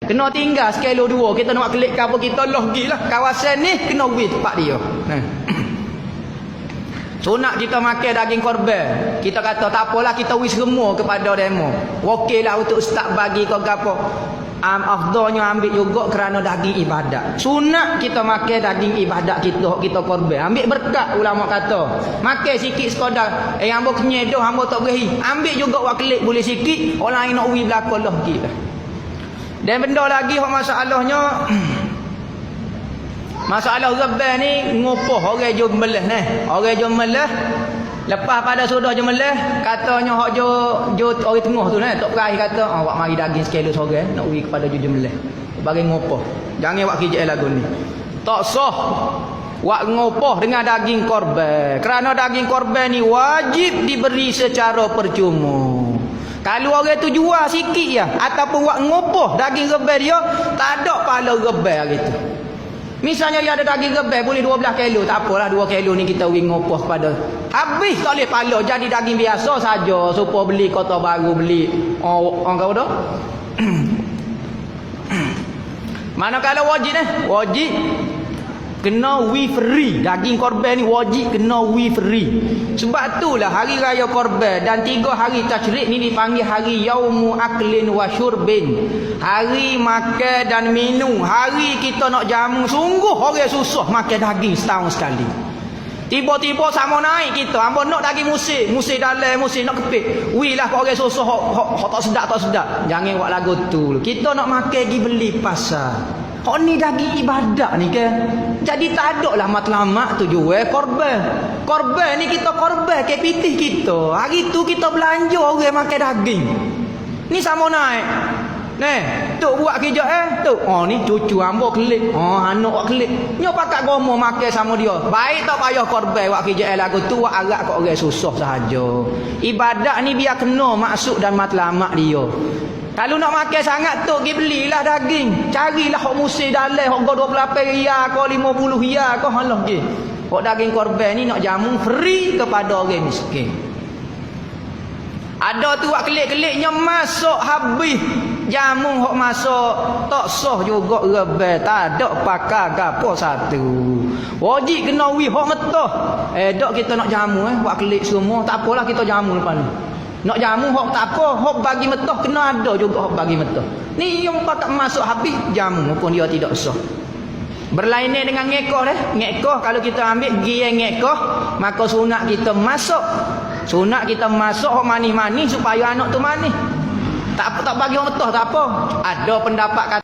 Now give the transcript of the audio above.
Kena tinggal sekilo 2. Kita nak klik apa kita lah gilah. Kawasan ni kena wih tempat dia. Sunat kita makan daging korban. Kita kata tak apalah kita wis semua kepada demo. Okeylah untuk ustaz bagi kau gapo. Afdalnya ambil juga kerana daging ibadat. Sunat kita makan daging ibadat kita korban. Ambil berkat ulama kata. Makan sikit sekadar. Hamba kenyang dah hamba tak beri. Ambil juga waklik boleh sikit. Orang lain nak ui belakang lah kita. Dan benda lagi hak masalahnya masalah rebah ni ngopoh orang jom belah ni. Orang jom belah lepas pada sudah jom belah katanya hak jo orang tengah tu ni tok perai kata awak mari daging sekilo seorang nak pergi kepada jom belah. Bagi ngopoh. Jangan buat kijak lagu ni. Tak sah wak ngopoh dengan daging korban. Kerana daging korban ni wajib diberi secara percuma. Kalau orang tu jual sikit ya ataupun wak ngopoh daging rebah dia tak ada pahala rebah gitu. Misalnya dia ada daging rebah boleh 12 kilo, tak apalah 2 kilo ni kita wing ngopoh kepada. Habis tak boleh pahala jadi daging biasa saja supaya beli kota baru beli orang kau dah. Mana kalau wajib wajib kena we free. Daging korban ni wajib kena we free. Sebab itulah hari raya korban dan 3 hari tasyrik ni dipanggil hari yaumu aklin wa syurbin. Hari makan dan minum. Hari kita nak jamu. Sungguh orang susah makan daging setahun sekali. Tiba-tiba sama naik kita. Hamba nak daging musim. Musim dalam, musim nak kepit. Wih lah orang susah. Hak tak sedap. Jangan buat lagu tu. Kita nak makan pergi beli pasar. Oh ni daging ibadat ni ke. Jadi tak ada lah matlamat tu jual korban. Korban ni kita korban ke pitih kita. Hari tu kita belanja orang makan daging. Ni sama naik. Tok buat kerja tok. Oh ni cucu hamba kelik. Oh anak buat kelik. Nyo pakat gomo makan sama dia. Baik tak payah korban buat kerja lagu tu buat arak kok orang susah sahaja. Ibadat ni biar kena maksud dan matlamat dia. Kalau nak makan sangat tu, pergi belilah daging. Carilah hok musim dalam, hok 28 riyal ke 50 riyal ke halah ke. Hok daging korban ni nak jamu free kepada orang miskin. Ada tu buat kelik-keliknya masuk habis jamu hok masuk tak sah juga rebah, tak ada pakar gapo satu. Wajib kena wi hok metah. Dak kita nak jamu buat kelik semua, tak apalah kita jamu lepas ni. Nak jamu hok tak apa, hok bagi metah kena ada juga hok bagi metah. Ni yang pakat masuk habis jamu pun dia tidak sah. Berlainan dengan ngekoh Ngekoh kalau kita ambil giang ngekoh, maka sunat kita masuk. Sunat kita masuk hok manis-manis supaya anak tu manis. Tak bagi hok metah tak apa. Ada pendapat kata